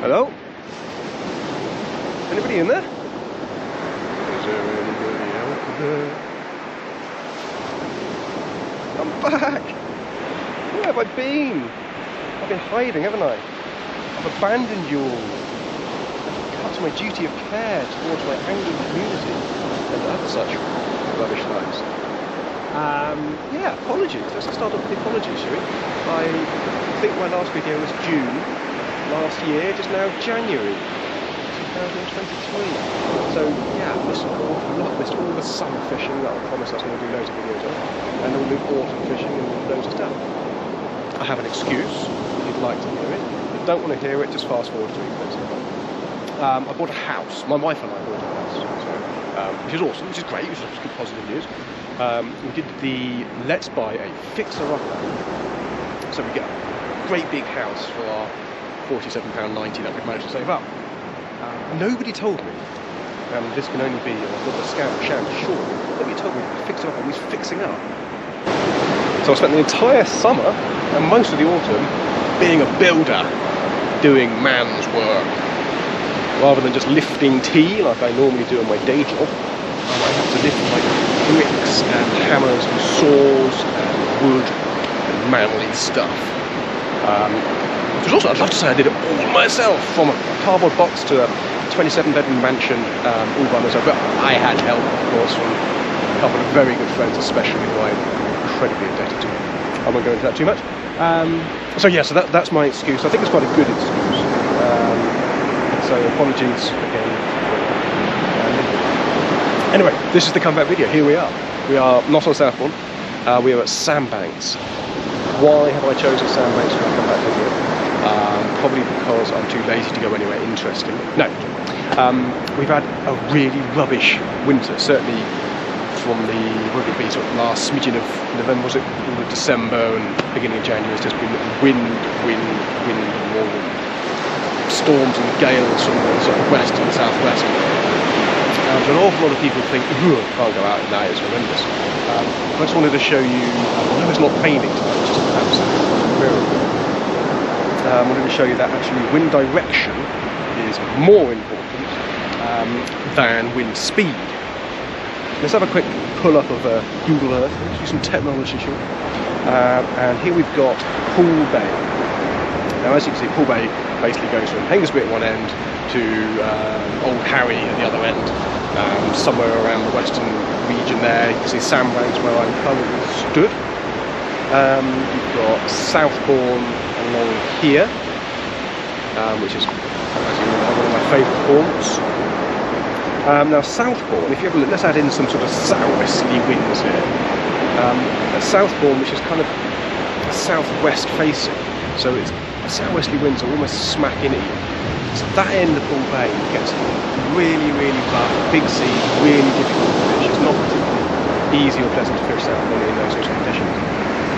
Hello? Anybody in there? Is there anybody out there? I'm back! Where have I been? I've been hiding, haven't I? I've abandoned you all. Cut to my duty of care towards my angry community and other such rubbish lives. Yeah, apologies. Let's start off with the apologies, shall we? I think my last video was June last year, just now January 2023. So yeah, I've missed an awful lot. Missed all the summer fishing that I promised I was going to do loads of videos on, and all the autumn fishing and loads of stuff. I have an excuse if you'd like to hear it. If you don't want to hear it, just fast forward 3 minutes. I bought a house. My wife and I bought a house, so, which is awesome, which is great, which is good positive news. We did the let's buy a fixer-upper. So we get a great big house for our £47.90 that we've managed to save up. Nobody told me, and this can only be a sham short, nobody told me that the fixer-upper was fixing up. So I spent the entire summer and most of the autumn being a builder, doing man's work. Rather than just lifting tea like I normally do in my day job, I have to lift like bricks and hammers and saws and wood and manly stuff. Which was also, I'd love to say I did it all myself, from a cardboard box to a 27-bedroom mansion, all by myself. But I had help, of course, from a couple of very good friends, especially who I'm incredibly indebted to. I won't go into that too much. So yeah, so that's my excuse. I think it's quite a good excuse. So apologies again. Anyway, this is the comeback video. Here we are. We are not on Southbourne. We are at Sandbanks. Why have I chosen Sandbanks for my comeback video? Probably because I'm too lazy to go anywhere interesting. No. We've had a really rubbish winter. Certainly from the, would it be sort of last smidgen of November, was it? All of December and beginning of January. It's just been wind, and more wind. Storms and gales from the sort of west and southwest. So an awful lot of people think, can't go out at night, it's horrendous. I just wanted to show you, although it's not raining tonight, it's just absolutely miracle. I wanted to show you that actually wind direction is more important than wind speed. Let's have a quick pull up of Google Earth, let's use some technology, shall we? And here we've got Poole Bay. Now as you can see, Poole Bay basically goes from Hengistbury at one end to Old Harry at the other end, somewhere around the western region there. You can see Sandbanks where I'm currently stood. You've got Southbourne along here, which is, as you know, one of my favourite haunts. Now Southbourne, if you have a look, let's add in some sort of southwesterly winds here. Southbourne, which is kind of southwest facing, so it's southwesterly winds are almost smack in at you. So that end of Poole Bay gets really, really rough, big sea, really difficult to fish. It's not particularly easy or pleasant to fish Southbourne in those sorts of conditions.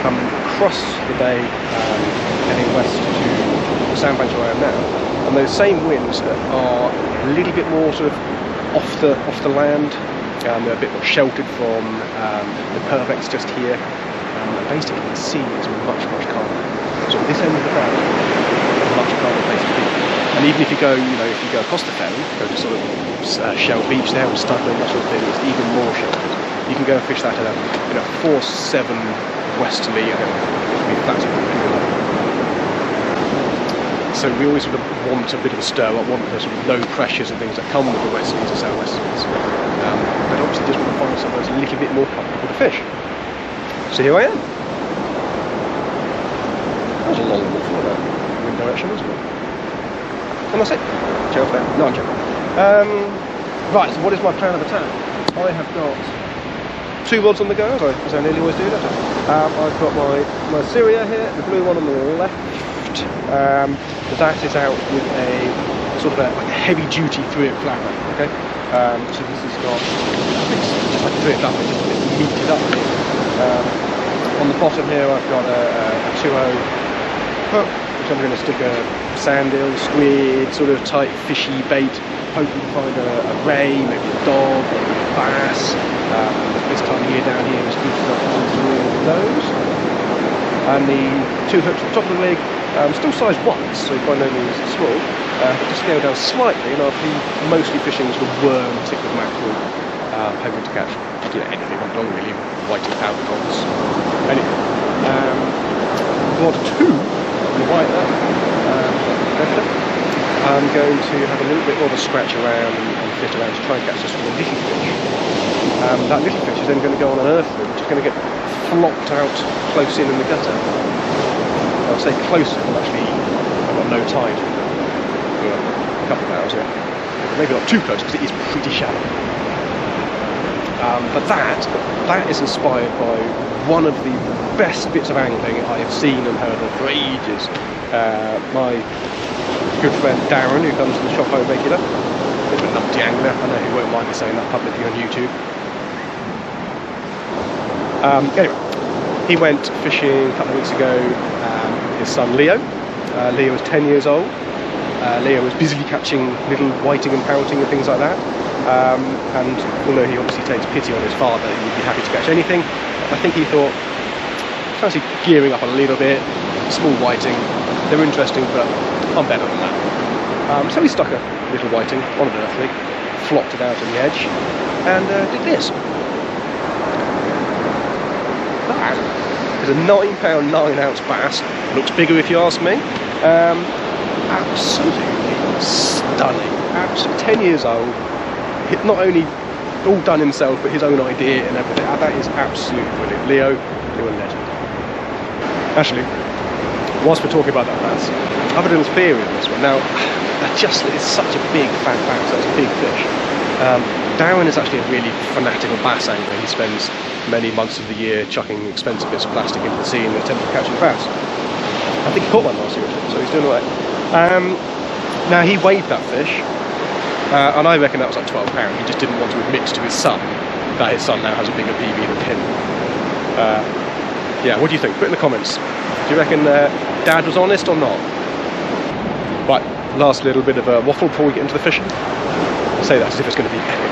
Come across the bay, heading west to the Sandbanks where I am now, and those same winds are a little bit more sort of off the land. They're a bit more sheltered from the Purbex just here. Basically the sea is much calmer. So this end of the bay is a much calmer place to be. And even if you go, if you go across the ferry, go to sort of Shell Beach there and Studley, that sort of thing, it's even more sheltered. You can go and fish that at a 4-7 westerly, so we always sort of want a bit of a stir up, want the sort of low pressures and things that come with the westerlies and southwesterlies. But obviously just want to find somewhere that's a little bit more comfortable to fish. So here I am. That was a long walk for that wind direction, wasn't it? And that's it. Joke there? No, I'm joking. Right, so what is my plan of attack? I have got 2 rods on the go, as I nearly always do that. I've got my Syria here, the blue one on the left. That is out with a sort of like a heavy duty 3 flapper. Okay, so this has got just like a 3 flapper, just a bit meated up. On the bottom here, I've got a 2.0 hook, which I'm going to stick a sand eel, squid, sort of tight fishy bait, hoping to find a ray, maybe a dog, maybe a bass. This time of year down here is good for all 3 of those. And the 2 hooks at the top of the rig Still size 1, so by no means small, but to scale down slightly, and I'll be mostly fishing sort of worm, tick with mackerel, hoping to catch anything on long really, whiting powder dogs. Anyway, rod 2 on the white there, I'm going to have a little bit more of a scratch around and fit around to try and catch this sort of little fish. That little fish is then going to go on an earth loop, which is going to get flopped out close in the gutter. I'll say closer, but actually I've got no tide for a couple of hours yet. Maybe not too close because it is pretty shallow. But that is inspired by one of the best bits of angling I have seen and heard of for ages. My good friend Darren, who comes to the shop home regular, a bit of a numpty angler, I know he won't mind me saying that publicly on YouTube. Anyway, he went fishing a couple of weeks ago with his son Leo. Leo was 10 years old. Leo was busily catching little whiting and pouting and things like that. And although he obviously takes pity on his father, he would be happy to catch anything, I think he thought, fancy gearing up a little bit, small whiting, they're interesting, but I'm better than that. So he stuck a little whiting on an earthly, flopped it out on the edge, and did this. That is a £9 9-ounce bass. Looks bigger if you ask me. Absolutely stunning. Absolutely 10 years old. Not only all done himself, but his own idea and everything. That is absolutely brilliant. Leo, you're a legend. Actually, whilst we're talking about that bass, I have a little theory on this one. Now, it's such a big fat bass, that's a big fish. Darren is actually a really fanatical bass angler. He spends many months of the year chucking expensive bits of plastic into the sea in an attempt to catch a bass. I think he caught one last year, so he's doing alright. Now, he weighed that fish, and I reckon that was like £12. He just didn't want to admit to his son that his son now has a bigger PB than him. Yeah, what do you think? Put in the comments. Do you reckon Dad was honest or not? Right, last little bit of a waffle before we get into the fishing. I'll say that as if it's going to be epic.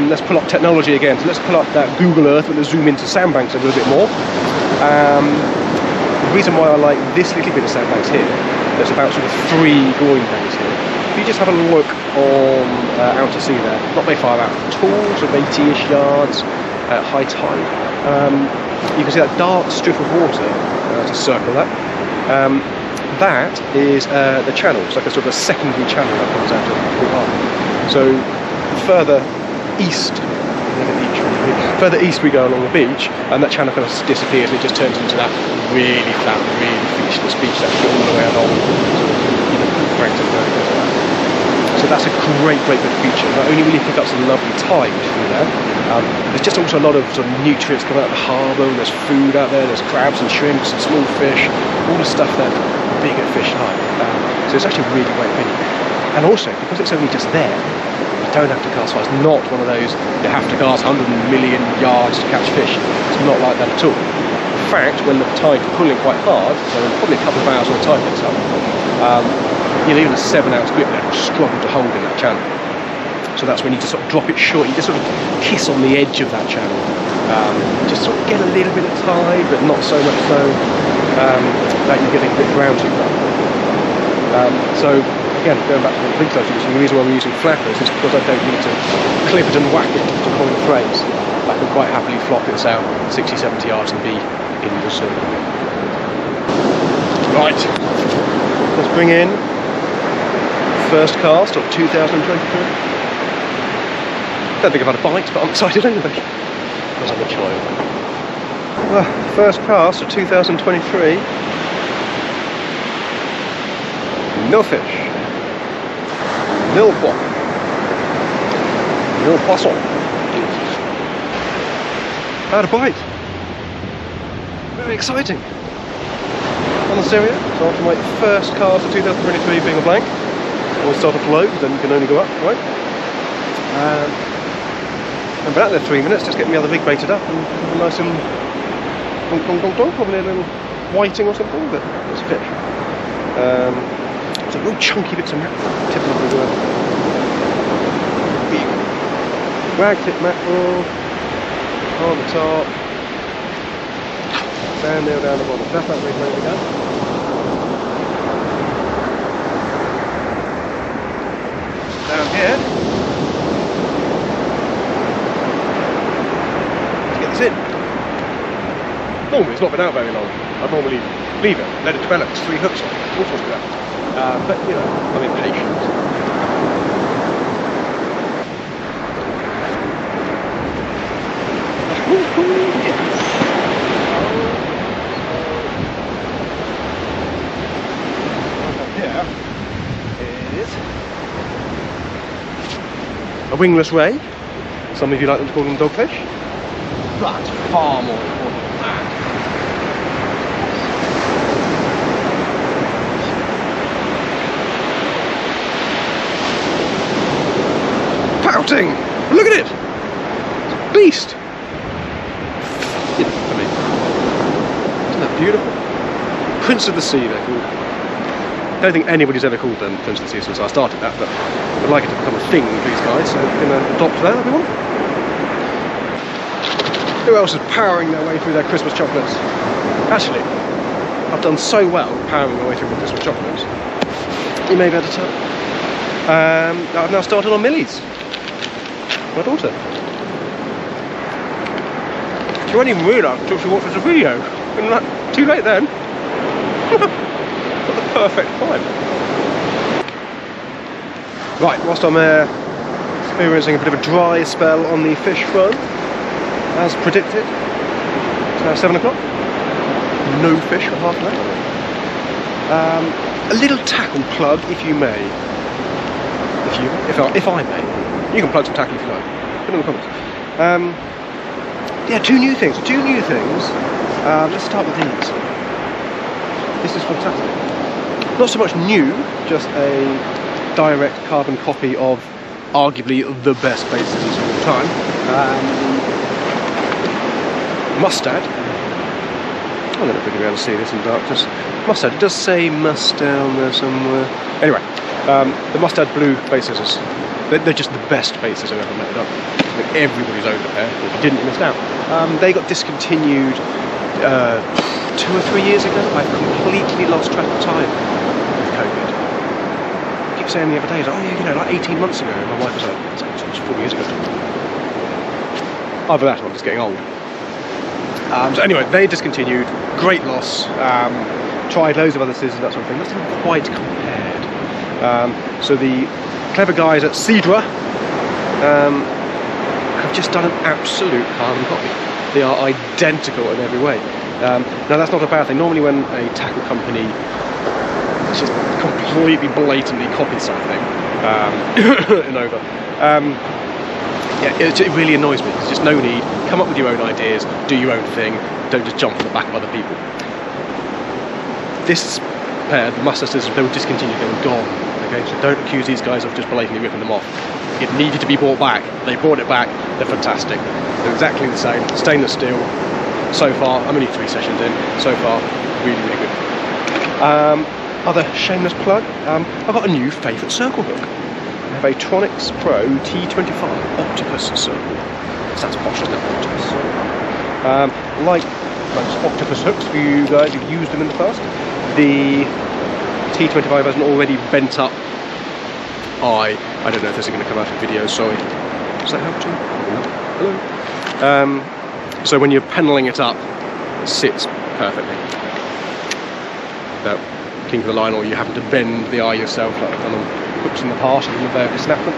Let's pull up technology again. So let's pull up that Google Earth. We're going to zoom into sandbanks a little bit more. The reason why I like this little bit of sandbanks here, there's about sort of 3 groin bays here. If you just have a look on out to sea there, not very far out at all, sort of 80-ish yards at high tide, you can see that dark strip of water to circle that. That is the channel. It's like a sort of a secondary channel that comes out of the harbour. So further east we go along the beach, and that channel kind of disappears and it just turns into that really flat, really featureless beach that's all the way along, Frankton. So that's a great bit of feature. Not only will you pick up some lovely tide through there, there's just also a lot of sort of nutrients coming out of the harbour, and there's food out there, there's crabs and shrimps and small fish, all the stuff that bigger fish like. So it's actually a really great venue. And also, because it's only just there, you don't have to cast far. It's not one of those, you have to cast 100 million yards to catch fish. It's not like that at all. In fact, when the tide's pulling quite hard, so in probably a couple of hours when the tide picks up, even a 7-ounce grip net will struggle to hold in that channel. So that's when you just sort of drop it short, you just sort of kiss on the edge of that channel. Just sort of get a little bit of tide, but not so much so that you're getting a bit ground too far. So again, going back to the rigs I was using, the reason why we're using flappers is because I don't need to clip it and whack it to coil the frames. I can quite happily flop this out 60-70 yards and be in the circle. Right, let's bring in first cast of 2023. Don't think I've had a bite, but I'm excited anyway, because I'm a child. First cast of 2023. No fish. Nil pot. Nil poisson. Had a bite. Very exciting. On the stereo, so after my first cast of 2023 being a blank, we'll start off low, then you can only go up, right? And about there 3 minutes, just getting the other rig baited up and have a nice little donk, probably a little whiting or something, but it's a fish. Some real chunky bits of mackerel tipping up into a big rag tip mackerel on the top, sand nail down the bottom. That's that rig ready to go. down here to get this in. Normally it's not been out very long. I'd normally leave it, let it develop. It's 3 hooks on it, all sorts of that. But you know, I'm impatient. A wingless ray. Some of you like them to call them dogfish. But far more important than that. Pouting! Look at it! It's a beast! I mean, isn't that beautiful? Prince of the Sea, they're called. I don't think anybody's ever called them Prince of the Sea since I started that, but I'd like it to become a thing, these guys, so we're going to adopt that, everyone. Who else is powering their way through their Christmas chocolates? Actually, I've done so well powering my way through my Christmas chocolates. You may be able to tell. I've now started on Millie's, my daughter. She won't even realise until she watches the video. Isn't that too late then? Perfect time. Right, whilst I'm experiencing a bit of a dry spell on the fish front, as predicted, it's now 7 o'clock. No fish for half an hour. A little tackle plug, if you may. If I may, you can plug some tackle if you like. Put it in the comments. Yeah, two new things. Let's start with these. This is fantastic. Not so much new, just a direct carbon copy of arguably the best bait scissors of all time. Mustad. I don't know if we can be able to see this in darkness. Mustad, it does say must down there somewhere. Anyway, the Mustad blue bait scissors. They're just the best bait scissors I've ever made up. I mean, everybody's owned a pair. If you didn't, you missed out. They got discontinued 2 or 3 years ago. I completely lost track of time with COVID. I keep saying the other day, like, oh yeah, you know, like 18 months ago. My wife was like, it's 4 years ago. Either that or I'm just getting old. So anyway, they discontinued. Great loss. Tried loads of other scissors, that sort of thing. Nothing quite compared. So the clever guys at Cedra have just done an absolute carbon copy. They are identical in every way. Now that's not a bad thing. Normally when a tackle company just completely blatantly copies something yeah, it really annoys me. There's just no need. Come up with your own ideas, do your own thing, don't just jump on the back of other people. This pair, the Mustad scissors, they were discontinued, they were gone. Okay, so don't accuse these guys of just blatantly ripping them off. It needed to be brought back. They brought it back. They're fantastic. They're exactly the same. Stainless steel. So far, I'm only 3 sessions in. So far, really, really good. Other shameless plug. I've got a new favourite circle hook. I have a Tronixpro T25 Octopus circle. Sounds posh, doesn't it? Octopus. Like most octopus hooks for you guys who've used them in the past, the T25 has an already bent up eye. I don't know if this is going to come out in video, sorry. Does that help too? Hello. So when you're penalling it up, it sits perfectly. Without kinking the line, or you having to bend the eye yourself, like I've done on hooks in the past, and you've to snap them.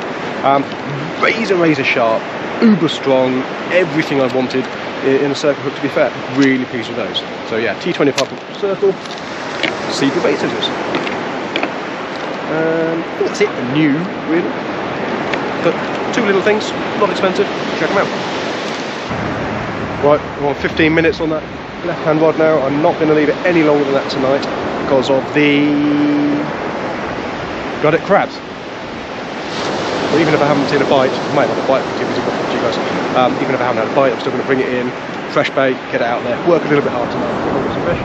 Razor sharp, uber strong, everything I wanted in a circle hook, to be fair. Really pleased with those. So yeah, T25 circle, Cedra bait scissors. I think that's it for new, really. But 2 little things, not expensive, check them out. Right, we're on 15 minutes on that left-hand rod now. I'm not going to leave it any longer than that tonight because of the Got-it crabs. Well, even if I haven't seen a bite, I might have a bite for you guys. Even if I haven't had a bite, I'm still going to bring it in, fresh bait, get it out there, work a little bit hard tonight to get some fish.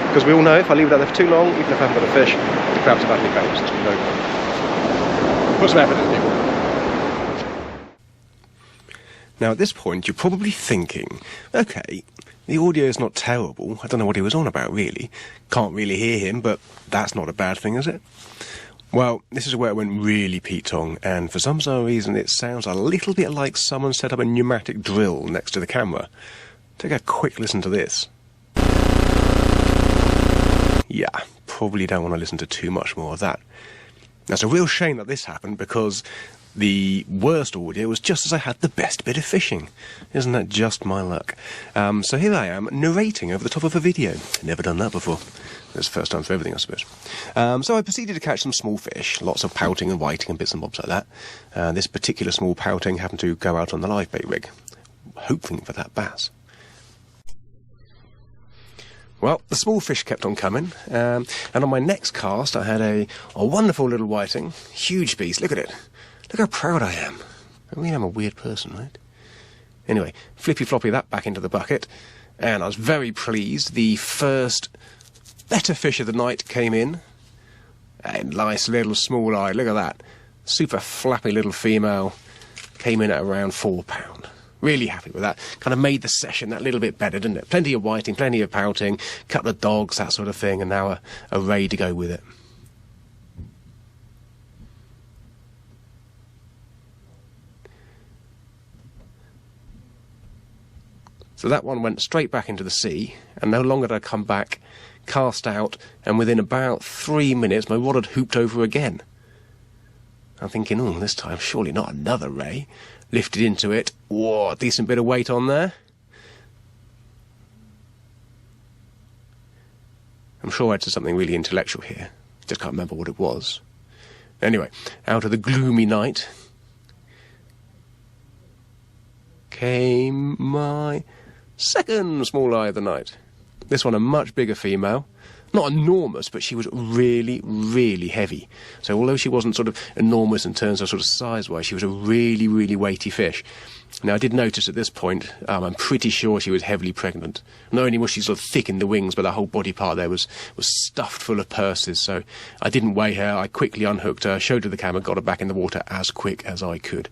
Because we all know if I leave it out there for too long, even if I haven't got a fish, the crabs have badly bounced. So put some effort in, people. Now at this point you're probably thinking, okay, the audio is not terrible, I don't know what he was on about really, can't really hear him, but that's not a bad thing, is it? Well, this is where it went really Pete-tong, and for some reason it sounds a little bit like someone set up a pneumatic drill next to the camera. Take a quick listen to this. Yeah, probably don't want to listen to too much more of that. Now, it's a real shame that this happened, because the worst audio was just as I had the best bit of fishing. Isn't that just my luck? So here I am, narrating over the top of a video. Never done that before. It's the first time for everything, I suppose. So I proceeded to catch some small fish, lots of pouting and whiting and bits and bobs like that. This particular small pouting happened to go out on the live bait rig, hoping for that bass. Well, the small fish kept on coming, and on my next cast I had a wonderful little whiting, huge beast. Look at it. Look how proud I am. I mean, I'm a weird person, right? Anyway, flippy-floppy that back into the bucket, and I was very pleased. The first better fish of the night came in. A nice little small eye, look at that. Super flappy little female, came in at around £4. Really happy with that. Kind of made the session that little bit better, didn't it? Plenty of whiting, plenty of pouting, couple of dogs, that sort of thing, and now a ray to go with it. So that one went straight back into the sea, and no longer did I come back, cast out, and within about 3 minutes my rod had hooped over again. I'm thinking, oh, this time surely not another ray. Lifted into it. Whoa, decent bit of weight on there. I'm sure I had something really intellectual here. Just can't remember what it was. Anyway, out of the gloomy night came my second small eye of the night. This one a much bigger female. Not enormous, but she was really, really heavy. So although she wasn't sort of enormous in terms of sort of size-wise, she was a really, really weighty fish. Now, I did notice at this point, I'm pretty sure she was heavily pregnant. Not only was she sort of thick in the wings, but her whole body part there was stuffed full of purses. So I didn't weigh her. I quickly unhooked her, showed her the camera, got her back in the water as quick as I could,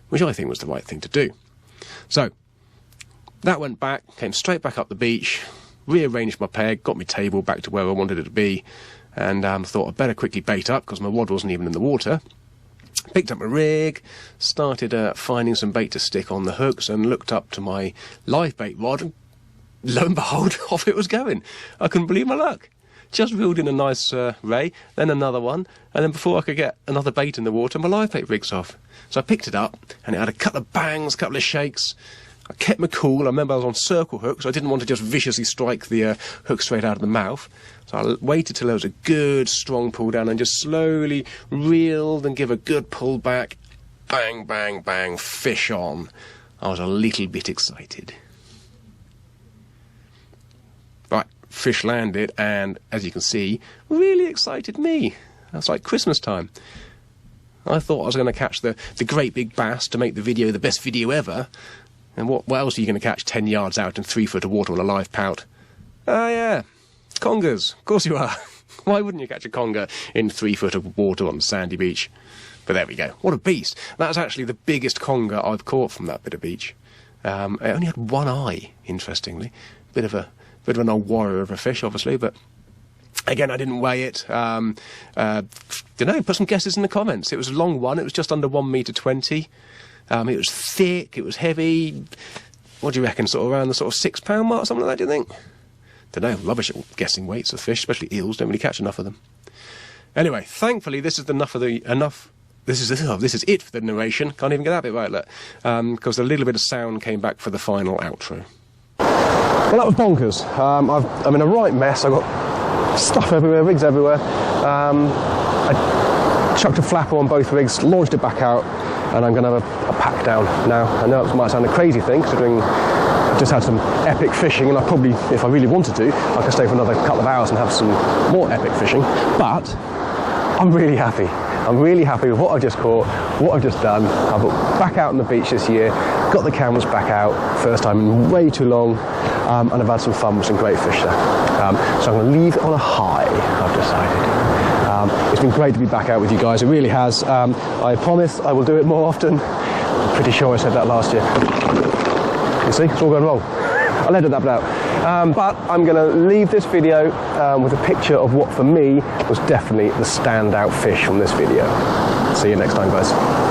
which I think was the right thing to do. So that went back, came straight back up the beach, rearranged my peg, got my table back to where I wanted it to be, and thought I'd better quickly bait up because my rod wasn't even in the water. Picked up my rig, started finding some bait to stick on the hooks, and looked up to my live bait rod, and lo and behold, off it was going. I couldn't believe my luck. Just reeled in a nice ray, then another one, and then before I could get another bait in the water, my live bait rig's off. So I picked it up, and it had a couple of bangs, a couple of shakes. I kept my cool. I remember I was on circle hooks, so I didn't want to just viciously strike the hook straight out of the mouth. So I waited till there was a good, strong pull down and just slowly reeled and give a good pull back. Bang, bang, bang, fish on. I was a little bit excited. Right, fish landed, and as you can see, really excited me. That's like Christmas time. I thought I was going to catch the great big bass to make the video the best video ever. And what else are you going to catch 10 yards out in 3 foot of water on a live pout? Oh, yeah, congers. Of course you are. Why wouldn't you catch a conger in 3 foot of water on a sandy beach? But there we go. What a beast. That's actually the biggest conger I've caught from that bit of beach. It only had one eye, interestingly. Bit of an old warrior of a fish, obviously, but again, I didn't weigh it. Don't know, put some guesses in the comments. It was a long one. It was just under 1.20 meters. It was thick, it was heavy. What do you reckon, sort of around the sort of £6 mark, something like that, do you think? Don't know, rubbish at guessing weights of fish, especially eels, don't really catch enough of them. Anyway, thankfully this is this is it for the narration. Can't even get that bit right, look. Because a little bit of sound came back for the final outro. Well, that was bonkers. I'm in a right mess. I've got stuff everywhere, rigs everywhere. I chucked a flapper on both rigs, launched it back out, and I'm going to have a pack down now. I know it might sound a crazy thing, considering I've just had some epic fishing, and I probably, if I really wanted to, I could stay for another couple of hours and have some more epic fishing. But I'm really happy. I'm really happy with what I've just caught, what I've just done. I've got back out on the beach this year, got the cameras back out, first time in way too long, and I've had some fun with some great fish there. So I'm going to leave it on a high, I've decided. It's been great to be back out with you guys, it really has. I promise I will do it more often. I'm pretty sure I said that last year. You see, it's all going wrong. I'll edit that bit out. But I'm going to leave this video with a picture of what for me was definitely the standout fish from this video. See you next time, guys.